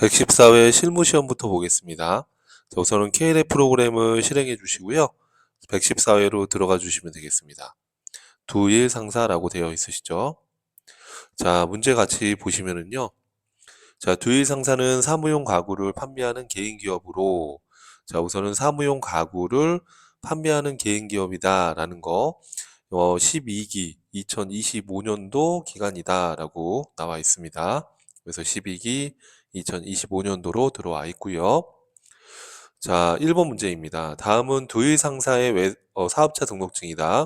114회 실무시험부터 보겠습니다. 자, 우선은 KLF 프로그램을 실행해 주시고요. 114회로 들어가 주시면 되겠습니다. 두일 상사라고 되어 있으시죠? 자, 문제 같이 보시면은요. 자, 두일 상사는 사무용 가구를 판매하는 개인 기업으로, 자, 우선은 사무용 가구를 판매하는 개인 기업이다라는 거, 12기 2025년도 기간이다라고 나와 있습니다. 그래서 12기 2025년도로 들어와 있고요. 자, 1번 문제입니다. 다음은 두일 상사의 사업자 등록증이다.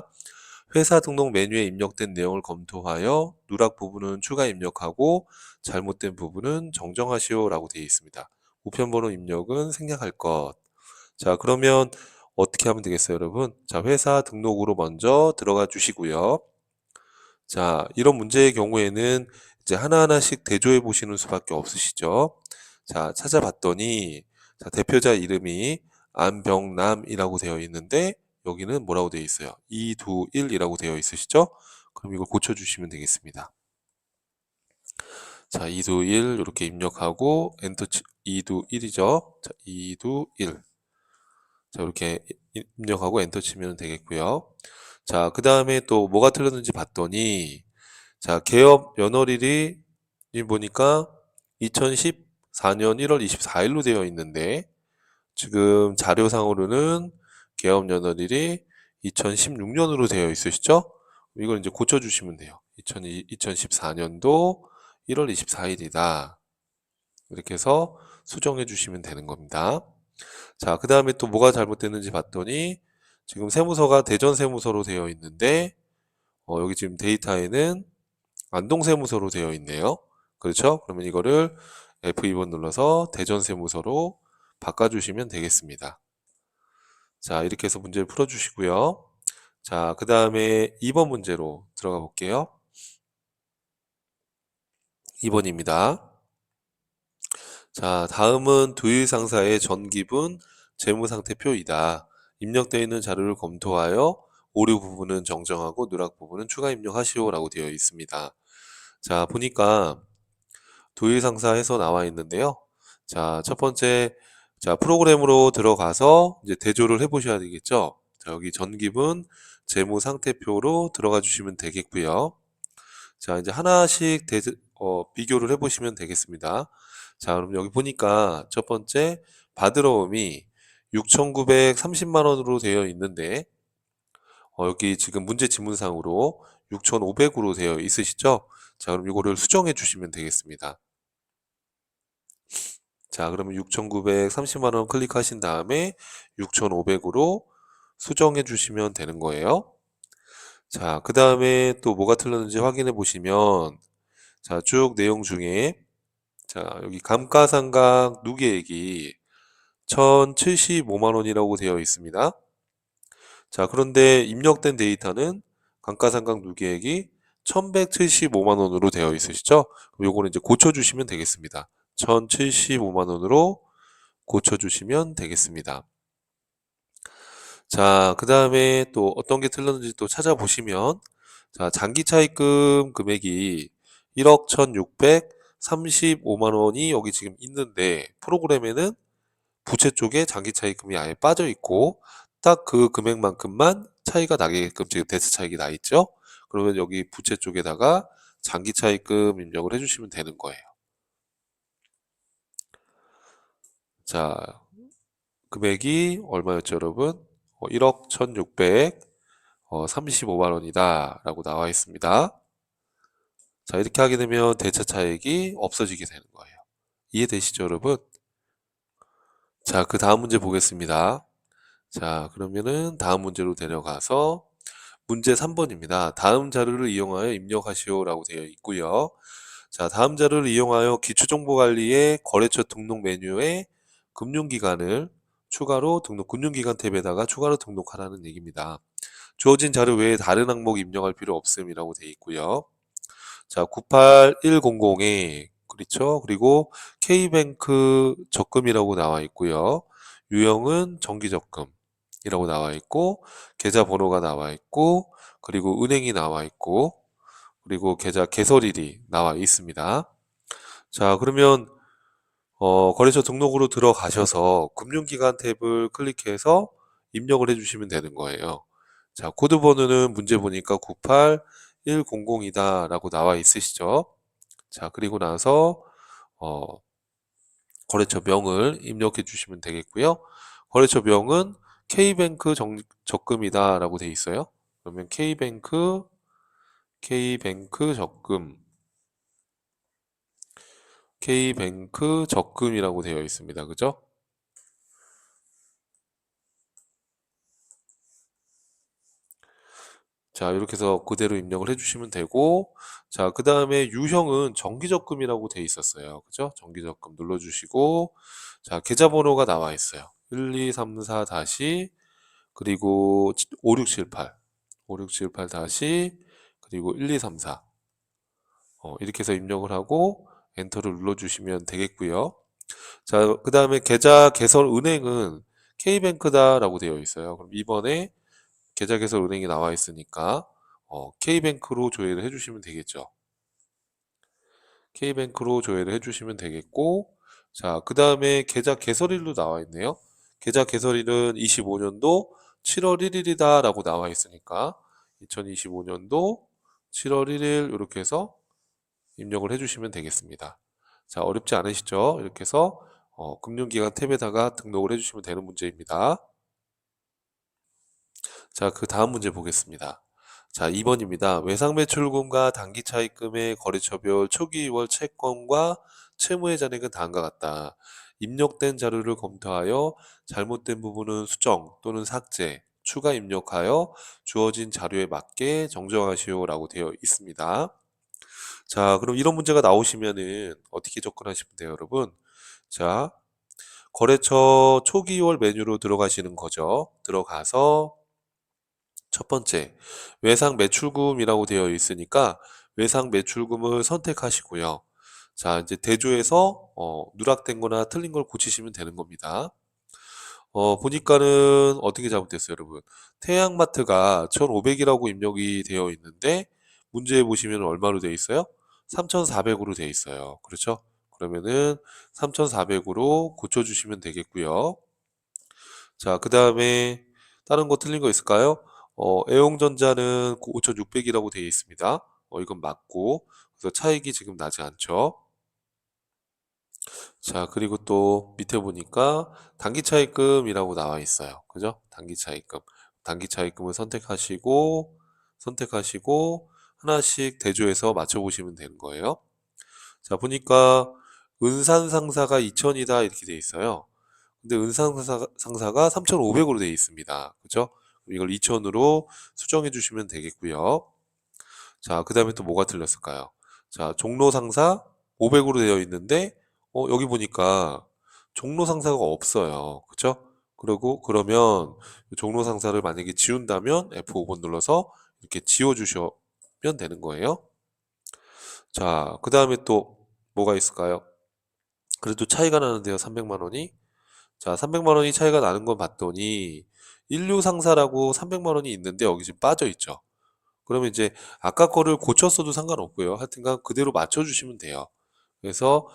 회사 등록 메뉴에 입력된 내용을 검토하여 누락 부분은 추가 입력하고 잘못된 부분은 정정하시오라고 되어 있습니다. 우편번호 입력은 생략할 것. 자, 그러면 어떻게 하면 되겠어요, 여러분? 자, 회사 등록으로 먼저 들어가 주시고요. 자, 이런 문제의 경우에는 이제 하나하나씩 대조해 보시는 수밖에 없으시죠. 자, 찾아봤더니 자, 대표자 이름이 안병남이라고 되어 있는데 여기는 뭐라고 되어 있어요? 이두일이라고 되어 있으시죠? 그럼 이걸 고쳐주시면 되겠습니다. 자, 이두일 이렇게 입력하고 엔터 이두일이죠. 자, 이두일. 자, 이렇게 입력하고 엔터 치면 되겠고요. 자, 그 다음에 또 뭐가 틀렸는지 봤더니 자, 개업 연월일이 보니까 2014년 1월 24일로 되어 있는데 지금 자료상으로는 개업 연월일이 2016년으로 되어 있으시죠? 이걸 이제 고쳐주시면 돼요. 2014년도 1월 24일이다. 이렇게 해서 수정해 주시면 되는 겁니다. 자, 그 다음에 또 뭐가 잘못됐는지 봤더니 지금 세무서가 대전 세무서로 되어 있는데 여기 지금 데이터에는 안동 세무서로 되어 있네요. 그렇죠? 그러면 이거를 F2번 눌러서 대전 세무서로 바꿔주시면 되겠습니다. 자, 이렇게 해서 문제를 풀어주시고요. 자, 그 다음에 2번 문제로 들어가 볼게요. 2번입니다. 자, 다음은 두일 상사의 전기분 재무상태표이다. 입력되어 있는 자료를 검토하여 오류 부분은 정정하고 누락 부분은 추가 입력하시오라고 되어 있습니다. 자, 보니까 두일 상사에서 나와 있는데요. 자, 첫 번째, 자, 프로그램으로 들어가서 이제 대조를 해 보셔야 되겠죠. 자, 여기 전기분 재무상태표로 들어가 주시면 되겠고요. 자, 이제 하나씩 비교를 해 보시면 되겠습니다. 자, 그럼 여기 보니까 첫 번째 받으러옴이 6,930만 원으로 되어 있는데 여기 지금 문제 지문상으로 6,500으로 되어 있으시죠? 자, 그럼 이거를 수정해 주시면 되겠습니다. 자, 그러면 6,930만 원 클릭하신 다음에 6,500으로 수정해 주시면 되는 거예요. 자, 그 다음에 또 뭐가 틀렸는지 확인해 보시면 자, 쭉 내용 중에 자, 여기 감가상각 누계액이 1,075만 원이라고 되어 있습니다. 자, 그런데 입력된 데이터는 감가상각 누계액이 1,175만 원으로 되어 있으시죠? 그럼 요거는 이제 고쳐주시면 되겠습니다. 1,075만 원으로 고쳐주시면 되겠습니다. 자, 그 다음에 또 어떤 게 틀렸는지 또 찾아보시면 자, 장기차입금 금액이 1억 1,635만 원이 여기 지금 있는데 프로그램에는 부채 쪽에 장기차입금이 아예 빠져 있고 딱 그 금액만큼만 차이가 나게끔 지금 데스 차익이 나 있죠. 그러면 여기 부채 쪽에다가 장기차입금 입력을 해주시면 되는 거예요. 자, 금액이 얼마였죠, 여러분? 1억 1,635만 원이다 라고 나와 있습니다. 자, 이렇게 하게 되면 대차 차익이 없어지게 되는 거예요. 이해되시죠, 여러분? 자, 그 다음 문제 보겠습니다. 자, 그러면은 다음 문제로 데려가서 문제 3번입니다. 다음 자료를 이용하여 입력하시오라고 되어 있고요. 자, 다음 자료를 이용하여 기초정보관리의 거래처 등록 메뉴에 금융기관을 추가로 금융기관 탭에다가 추가로 등록하라는 얘기입니다. 주어진 자료 외에 다른 항목 입력할 필요 없음이라고 되어 있고요. 자, 98100에 그렇죠. 그리고 K뱅크 적금이라고 나와 있고요. 유형은 정기적금이라고 나와 있고 계좌 번호가 나와 있고 그리고 은행이 나와 있고 그리고 계좌 개설일이 나와 있습니다. 자, 그러면 거래처 등록으로 들어가셔서 금융기관 탭을 클릭해서 입력을 해주시면 되는 거예요. 자, 코드 번호는 문제 보니까 98100이다 라고 나와 있으시죠? 자, 그리고 나서 어, 거래처 명을 입력해 주시면 되겠고요. 거래처 명은 K뱅크 적금이다 라고 되어 있어요. 그러면 K뱅크 적금이라고 되어 있습니다. 그죠? 자, 이렇게 해서 그대로 입력을 해주시면 되고, 자, 그 다음에 유형은 정기적금이라고 돼 있었어요. 그죠? 정기적금 눌러주시고, 자, 계좌번호가 나와 있어요. 1, 2, 3, 4 다시, 그리고 5, 6, 7, 8. 5, 6, 7, 8 다시, 그리고 1, 2, 3, 4. 이렇게 해서 입력을 하고, 엔터를 눌러주시면 되겠고요. 자, 그 다음에 계좌 개설 은행은 K뱅크다라고 되어 있어요. 그럼 이번에 계좌 개설 은행이 나와 있으니까 K뱅크로 조회를 해주시면 되겠죠. K뱅크로 조회를 해주시면 되겠고, 자, 그 다음에 계좌 개설일로 나와 있네요. 계좌 개설일은 25년도 7월 1일이다 라고 나와 있으니까 2025년도 7월 1일 이렇게 해서 입력을 해주시면 되겠습니다. 자, 어렵지 않으시죠? 이렇게 해서 금융기관 탭에다가 등록을 해주시면 되는 문제입니다. 자, 그 다음 문제 보겠습니다. 자, 2번입니다. 외상매출금과 단기차입금의 거래처별 초기월 채권과 채무의 잔액은 다음과 같다. 입력된 자료를 검토하여 잘못된 부분은 수정 또는 삭제, 추가 입력하여 주어진 자료에 맞게 정정하시오라고 되어 있습니다. 자, 그럼 이런 문제가 나오시면은 어떻게 접근하시면 돼요, 여러분? 자, 거래처 초기월 메뉴로 들어가시는 거죠. 들어가서 첫 번째, 외상 매출금이라고 되어 있으니까 외상 매출금을 선택하시고요. 자, 이제 대조해서 누락된 거나 틀린 걸 고치시면 되는 겁니다. 보니까는 어떻게 잘못됐어요, 여러분? 태양마트가 1,500이라고 입력이 되어 있는데 문제에 보시면 얼마로 되어 있어요? 3,400으로 되어 있어요. 그렇죠? 그러면은 3,400으로 고쳐주시면 되겠고요. 자, 그 다음에 다른 거 틀린 거 있을까요? 애용전자는 5,600이라고 되어 있습니다. 이건 맞고, 그래서 차익이 지금 나지 않죠. 자, 그리고 또 밑에 보니까 단기차입금이라고 나와 있어요. 그죠? 단기차입금. 단기차입금을 선택하시고, 하나씩 대조해서 맞춰보시면 되는 거예요. 자, 보니까 은산상사가 2,000이다 이렇게 돼 있어요. 근데 은상상사가 3,500으로 되어 있습니다. 그죠? 이걸 2,000으로 수정해 주시면 되겠고요. 자, 그 다음에 또 뭐가 틀렸을까요? 자, 종로상사 500으로 되어 있는데, 여기 보니까 종로상사가 없어요. 그쵸? 그러면 종로상사를 만약에 지운다면 F5번 눌러서 이렇게 지워주시면 되는 거예요. 자, 그 다음에 또 뭐가 있을까요? 그래도 차이가 나는데요, 300만 원이. 자, 300만 원이 차이가 나는 건 봤더니, 인류상사라고 300만 원이 있는데 여기 지금 빠져 있죠. 그러면 이제 아까 거를 고쳤어도 상관없고요. 하여튼간 그대로 맞춰주시면 돼요. 그래서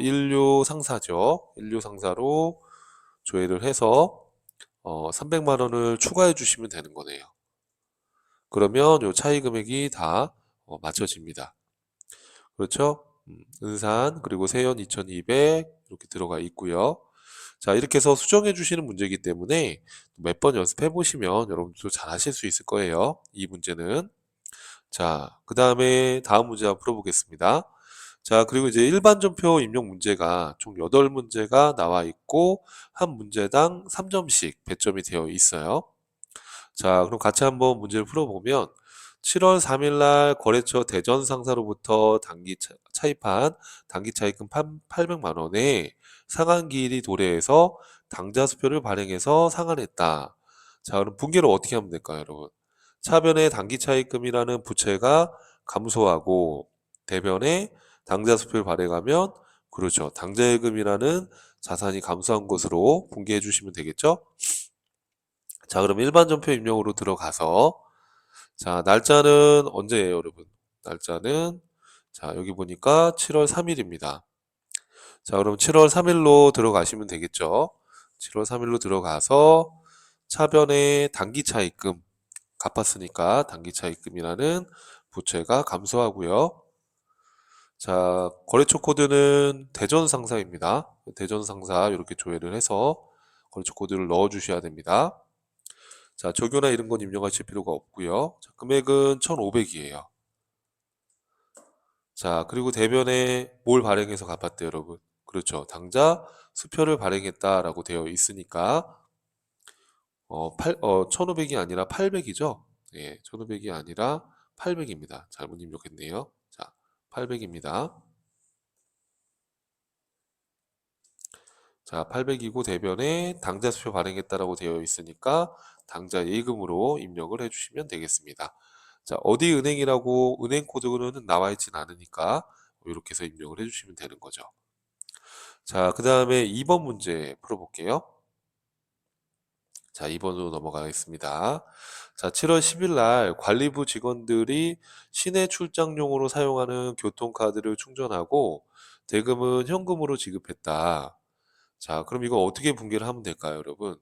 인류 상사죠. 인류 상사로 조회를 해서 300만 원을 추가해 주시면 되는 거네요. 그러면 요 차이 금액이 다 맞춰집니다. 그렇죠? 은산 그리고 세연 2200 이렇게 들어가 있고요. 자, 이렇게 해서 수정해 주시는 문제이기 때문에 몇 번 연습해 보시면 여러분들도 잘 하실 수 있을 거예요. 이 문제는. 자, 그 다음에 다음 문제 한번 풀어보겠습니다. 자, 그리고 이제 일반 전표 입력 문제가 총 8문제가 나와 있고, 한 문제당 3점씩 배점이 되어 있어요. 자, 그럼 같이 한번 문제를 풀어보면, 7월 3일 날 거래처 대전 상사로부터 차입한 단기 차입금 800만 원에 상환기일이 도래해서 당좌 수표를 발행해서 상환했다. 자, 그럼 분기를 어떻게 하면 될까요, 여러분? 차변에 단기 차입금이라는 부채가 감소하고 대변에 당좌 수표를 발행하면 그렇죠. 당좌예금이라는 자산이 감소한 것으로 분기해 주시면 되겠죠? 자, 그럼 일반 전표 입력으로 들어가서 자, 날짜는 언제예요, 여러분? 날짜는 자, 여기 보니까 7월 3일입니다. 자, 그럼 7월 3일로 들어가시면 되겠죠. 7월 3일로 들어가서 차변에 단기차입금 갚았으니까 단기차입금이라는 부채가 감소하고요. 자, 거래처 코드는 대전상사입니다. 대전상사 이렇게 조회를 해서 거래처 코드를 넣어 주셔야 됩니다. 자, 조교나 이런 건 입력하실 필요가 없고요. 자, 금액은 1,500이에요. 자, 그리고 대변에 뭘 발행해서 갚았대요, 여러분? 그렇죠. 당좌 수표를 발행했다라고 되어 있으니까 1,500이 아니라 800이죠? 예, 1,500이 아니라 800입니다. 잘못 입력했네요. 자, 800입니다. 자, 800이고 대변에 당좌 수표 발행했다라고 되어 있으니까 당좌 예금으로 입력을 해주시면 되겠습니다. 자, 어디 은행이라고 은행 코드는 나와 있진 않으니까 이렇게 해서 입력을 해주시면 되는 거죠. 자, 그 다음에 2번 문제 풀어볼게요. 자, 2번으로 넘어가겠습니다. 자, 7월 10일 날 관리부 직원들이 시내 출장용으로 사용하는 교통카드를 충전하고 대금은 현금으로 지급했다. 자, 그럼 이거 어떻게 분개를 하면 될까요, 여러분?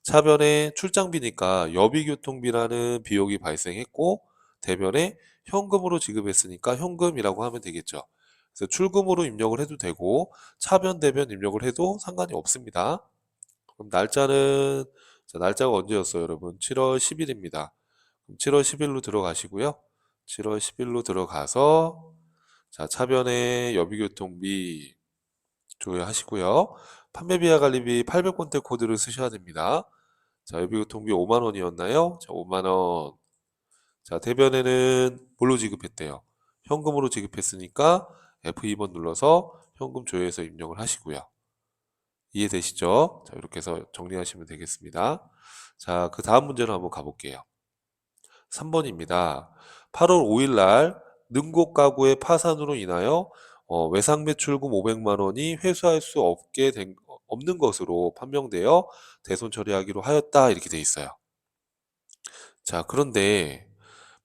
차변에 출장비니까 여비교통비라는 비용이 발생했고 대변에 현금으로 지급했으니까 현금이라고 하면 되겠죠. 그래서 출금으로 입력을 해도 되고 차변 대변 입력을 해도 상관이 없습니다. 그럼 날짜는 자, 날짜가 언제였어요, 여러분? 7월 10일입니다. 그럼 7월 10일로 들어가시고요. 7월 10일로 들어가서 자, 차변에 여비교통비 조회하시고요. 판매비와 관리비 800번대 코드를 쓰셔야 됩니다. 자, 여비교통비 5만 원이었나요? 자, 5만 원. 자, 대변에는 뭘로 지급했대요? 현금으로 지급했으니까 F2번 눌러서 현금 조회해서 입력을 하시고요. 이해되시죠? 자, 이렇게 해서 정리하시면 되겠습니다. 자, 그 다음 문제로 한번 가볼게요. 3번입니다. 8월 5일 날 능곡 가구의 파산으로 인하여 외상 매출금 500만 원이 회수할 수 없는 것으로 판명되어 대손 처리하기로 하였다 이렇게 돼 있어요. 자, 그런데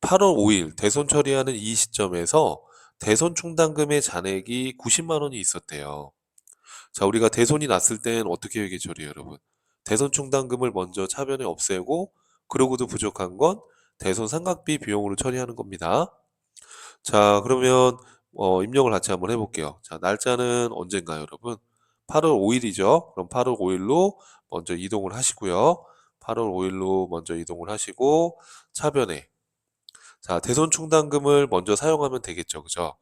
8월 5일 대손 처리하는 이 시점에서 대손 충당금의 잔액이 90만 원이 있었대요. 자, 우리가 대손이 났을 땐 어떻게 회계 처리해요, 여러분? 대손 충당금을 먼저 차변에 없애고 그러고도 부족한 건 대손 상각비 비용으로 처리하는 겁니다. 자, 그러면 입력을 같이 한번 해볼게요. 자, 날짜는 언젠가요, 여러분? 8월 5일이죠. 그럼 8월 5일로 먼저 이동을 하시고요. 8월 5일로 먼저 이동을 하시고 차변에 자, 대손 충당금을 먼저 사용하면 되겠죠, 그죠?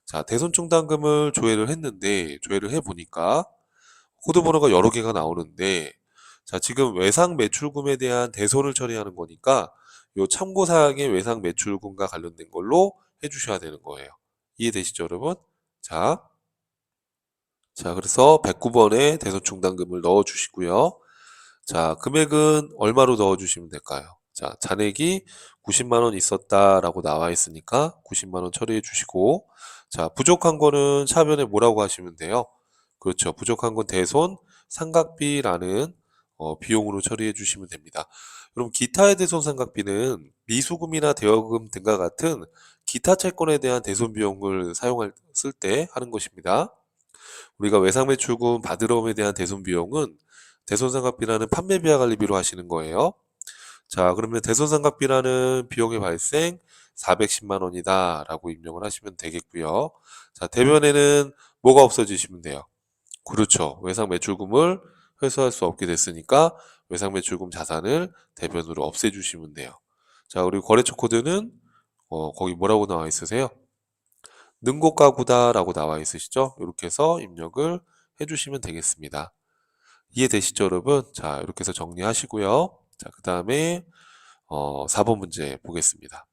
자, 대손 충당금을 조회를 했는데 조회를 해보니까 코드 번호가 여러 개가 나오는데 자, 지금 외상 매출금에 대한 대손을 처리하는 거니까 요 참고사항의 외상 매출금과 관련된 걸로 해주셔야 되는 거예요. 이해되시죠, 여러분? 자, 자, 그래서 109번에 대손 충당금을 넣어 주시고요. 자, 금액은 얼마로 넣어 주시면 될까요? 자, 잔액이 90만 원 있었다라고 나와 있으니까 90만 원 처리해 주시고 자, 부족한 거는 차변에 뭐라고 하시면 돼요? 그렇죠. 부족한 건 대손 상각비라는 비용으로 처리해 주시면 됩니다. 그럼 기타의 대손 상각비는 미수금이나 대여금 등과 같은 기타 채권에 대한 대손 비용을 쓸 때 하는 것입니다. 우리가 외상매출금 받으러옴에 대한 대손 비용은 대손상각비라는 판매비와 관리비로 하시는 거예요. 자, 그러면 대손상각비라는 비용의 발생 410만 원이다 라고 입력을 하시면 되겠고요. 자, 대변에는 뭐가 없어지시면 돼요? 그렇죠. 외상매출금을 회수할 수 없게 됐으니까 외상매출금 자산을 대변으로 없애주시면 돼요. 자, 그리고 거래처 코드는 거기 뭐라고 나와 있으세요? 능곡가구다라고 나와 있으시죠? 이렇게 해서 입력을 해주시면 되겠습니다. 이해되시죠, 여러분? 자, 이렇게 해서 정리하시고요. 자, 그 다음에 4번 문제 보겠습니다.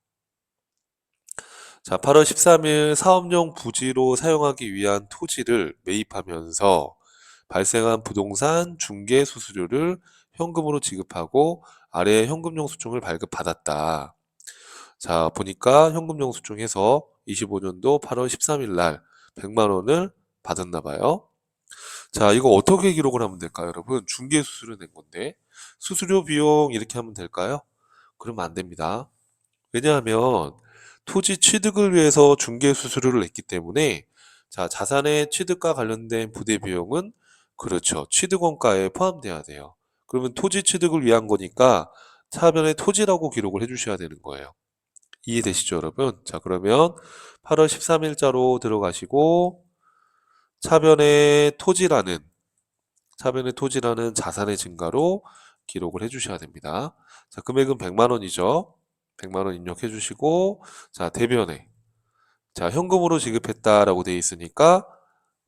자, 8월 13일 사업용 부지로 사용하기 위한 토지를 매입하면서 발생한 부동산 중개 수수료를 현금으로 지급하고 아래 현금 영수증을 발급받았다. 자, 보니까 현금 영수증에서 25년도 8월 13일 날 100만 원을 받았나 봐요. 자, 이거 어떻게 기록을 하면 될까요, 여러분? 중개 수수료 낸 건데 수수료 비용 이렇게 하면 될까요? 그러면 안 됩니다. 왜냐하면 토지 취득을 위해서 중개 수수료를 냈기 때문에 자, 자산의 취득과 관련된 부대 비용은 그렇죠. 취득원가에 포함돼야 돼요. 그러면 토지 취득을 위한 거니까 차변에 토지라고 기록을 해주셔야 되는 거예요. 이해되시죠, 여러분? 자, 그러면 8월 13일자로 들어가시고 차변의 토지라는 자산의 증가로 기록을 해주셔야 됩니다. 자, 금액은 100만 원이죠. 100만 원 입력해 주시고, 자, 대변에. 자, 현금으로 지급했다라고 되어 있으니까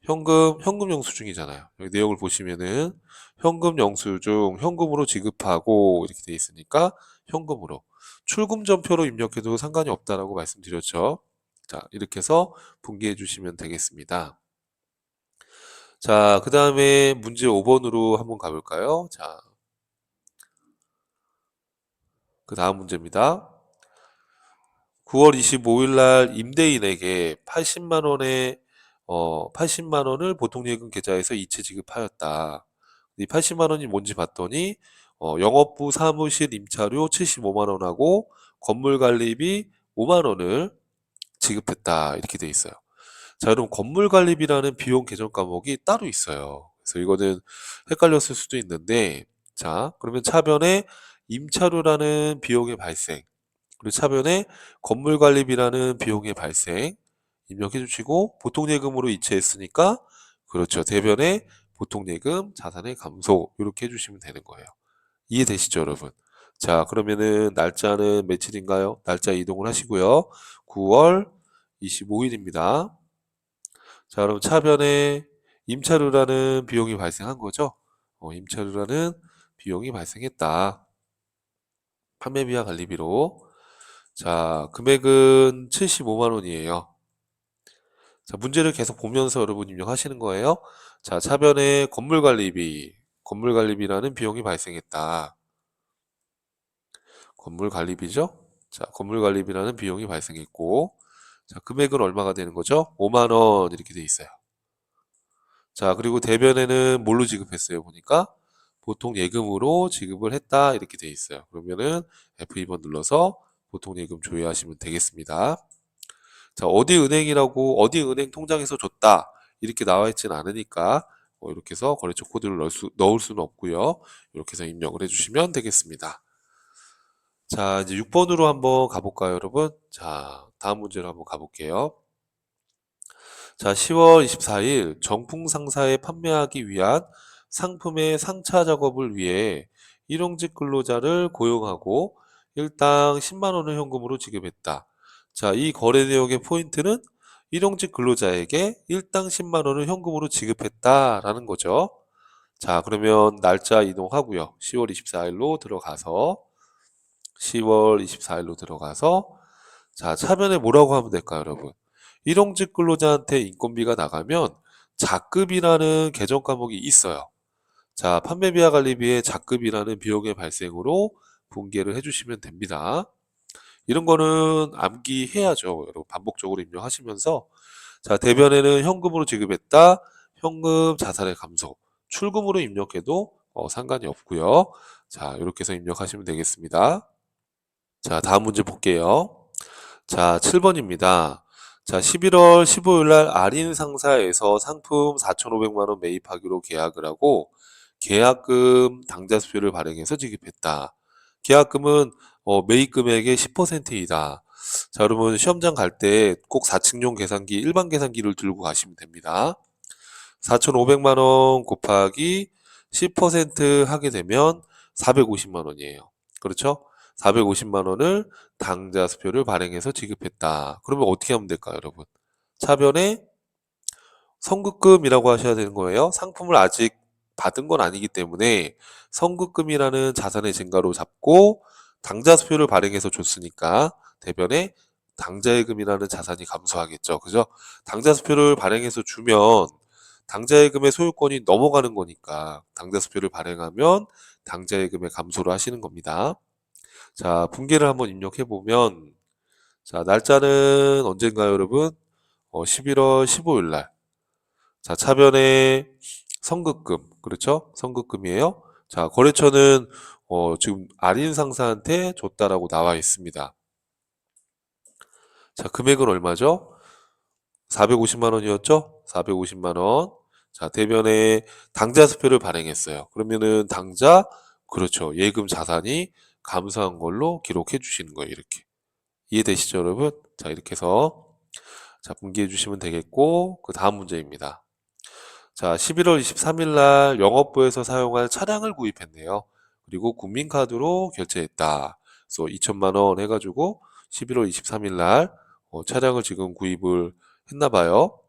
현금 영수증이잖아요. 여기 내용을 보시면은 현금 영수증, 현금으로 지급하고 이렇게 되어 있으니까 현금으로. 출금 전표로 입력해도 상관이 없다라고 말씀드렸죠. 자, 이렇게 해서 분기해 주시면 되겠습니다. 자, 그 다음에 문제 5번으로 한번 가볼까요? 자, 그 다음 문제입니다. 9월 25일 날 임대인에게 80만 원을 보통예금 계좌에서 이체 지급하였다. 이 80만 원이 뭔지 봤더니 영업부 사무실 임차료 75만 원하고 건물 관리비 5만 원을 지급했다. 이렇게 돼 있어요. 자, 여러분 건물 관리비라는 비용 계정 과목이 따로 있어요. 그래서 이거는 헷갈렸을 수도 있는데 자, 그러면 차변에 임차료라는 비용의 발생 그리고 차변에 건물 관리비라는 비용의 발생 입력해 주시고 보통예금으로 이체했으니까 그렇죠. 대변에 보통예금 자산의 감소 이렇게 해주시면 되는 거예요. 이해되시죠, 여러분? 자, 그러면은 날짜는 며칠인가요? 날짜 이동을 하시고요. 9월 25일입니다. 자, 그럼 차변에 임차료라는 비용이 발생한 거죠. 임차료라는 비용이 발생했다. 판매비와 관리비로. 자, 금액은 75만 원이에요. 자, 문제를 계속 보면서 여러분 입력하시는 거예요. 자, 차변에 건물관리비라는 비용이 발생했다. 건물관리비죠? 자, 건물관리비라는 비용이 발생했고, 자, 금액은 얼마가 되는 거죠? 5만 원 이렇게 돼 있어요. 자, 그리고 대변에는 뭘로 지급했어요? 보니까 보통 예금으로 지급을 했다 이렇게 돼 있어요. 그러면은 F2번 눌러서 보통 예금 조회하시면 되겠습니다. 자, 어디 은행 통장에서 줬다 이렇게 나와 있진 않으니까 이렇게 해서 거래처 코드를 넣을 수는 없고요. 이렇게 해서 입력을 해주시면 되겠습니다. 자, 이제 6번으로 한번 가볼까요, 여러분? 자, 다음 문제로 한번 가볼게요. 자, 10월 24일 정품 상사에 판매하기 위한 상품의 상차 작업을 위해 일용직 근로자를 고용하고 일당 10만 원을 현금으로 지급했다. 자, 이 거래 내역의 포인트는 일용직 근로자에게 일당 10만 원을 현금으로 지급했다라는 거죠. 자, 그러면 날짜 이동하고요. 10월 24일로 들어가서 자, 차변에 뭐라고 하면 될까요, 여러분? 일용직 근로자한테 인건비가 나가면 자급이라는 계정 과목이 있어요. 자, 판매비와 관리비의 자급이라는 비용의 발생으로 분계를 해주시면 됩니다. 이런 거는 암기해야죠. 여러분 반복적으로 입력하시면서 자, 대변에는 현금으로 지급했다. 현금 자산의 감소. 출금으로 입력해도 상관이 없고요. 자, 이렇게 해서 입력하시면 되겠습니다. 자, 다음 문제 볼게요. 자, 7번입니다. 자, 11월 15일 날 아린 상사에서 상품 4,500만 원 매입하기로 계약을 하고 계약금 당좌수표를 발행해서 지급했다. 계약금은 매입 금액의 10%이다. 자, 여러분 시험장 갈 때 꼭 4층용 계산기, 일반 계산기를 들고 가시면 됩니다. 4,500만 원 곱하기 10% 하게 되면 450만 원이에요. 그렇죠? 450만 원을 당좌수표를 발행해서 지급했다. 그러면 어떻게 하면 될까요, 여러분? 차변에 선급금이라고 하셔야 되는 거예요. 상품을 아직 받은 건 아니기 때문에 선급금이라는 자산의 증가로 잡고 당좌수표를 발행해서 줬으니까 대변에 당좌예금이라는 자산이 감소하겠죠. 그죠? 당좌수표를 발행해서 주면 당좌예금의 소유권이 넘어가는 거니까 당좌수표를 발행하면 당좌예금의 감소를 하시는 겁니다. 자, 분계를 한번 입력해 보면 자, 날짜는 언젠가요, 여러분? 11월 15일 날. 자, 차변에 선급금. 그렇죠? 선급금이에요. 자, 거래처는 지금 아린 상사한테 줬다라고 나와 있습니다. 자, 금액은 얼마죠? 450만 원이었죠? 450만 원. 자, 대변에 당좌수표를 발행했어요. 그러면은 당좌, 그렇죠. 예금 자산이 감소한 걸로 기록해 주시는 거예요. 이렇게. 이해되시죠, 여러분? 자, 이렇게 해서 자, 분기해 주시면 되겠고, 그 다음 문제입니다. 자, 11월 23일 날 영업부에서 사용할 차량을 구입했네요. 그리고 국민카드로 결제했다. 그래서 2천만 원 해가지고 11월 23일 날 차량을 지금 구입을 했나 봐요.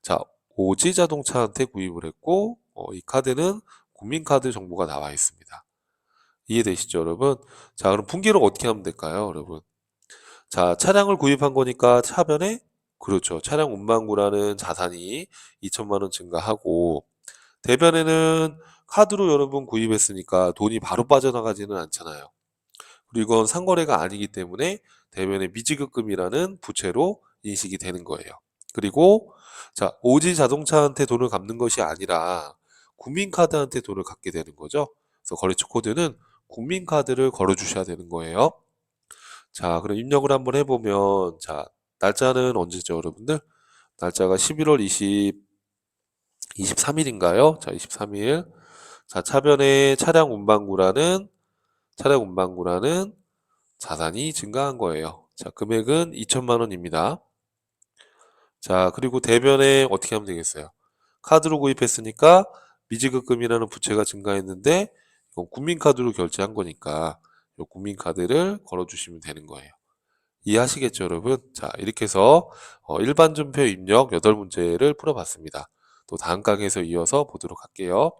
자, 오지 자동차한테 구입을 했고, 이 카드는 국민카드 정보가 나와 있습니다. 이해되시죠, 여러분? 자, 그럼 분기를 어떻게 하면 될까요, 여러분? 자, 차량을 구입한 거니까 차변에, 그렇죠. 차량 운반구라는 자산이 2천만 원 증가하고, 대변에는 카드로 여러분 구입했으니까 돈이 바로 빠져나가지는 않잖아요. 그리고 이건 상거래가 아니기 때문에 대변에 미지급금이라는 부채로 인식이 되는 거예요. 그리고 자, 오지 자동차한테 돈을 갚는 것이 아니라 국민카드한테 돈을 갚게 되는 거죠. 그래서 거래처 코드는 국민카드를 걸어주셔야 되는 거예요. 자, 그럼 입력을 한번 해보면, 자, 날짜는 언제죠, 여러분들? 날짜가 11월 23일인가요? 자, 23일. 자, 차변에 차량 운반구라는 자산이 증가한 거예요. 자, 금액은 2천만 원입니다. 자, 그리고 대변에 어떻게 하면 되겠어요? 카드로 구입했으니까 미지급금이라는 부채가 증가했는데 이건 국민카드로 결제한 거니까 이 국민카드를 걸어주시면 되는 거예요. 이해하시겠죠, 여러분? 자, 이렇게 해서 일반준표 입력 8문제를 풀어봤습니다. 또 다음 강의에서 이어서 보도록 할게요.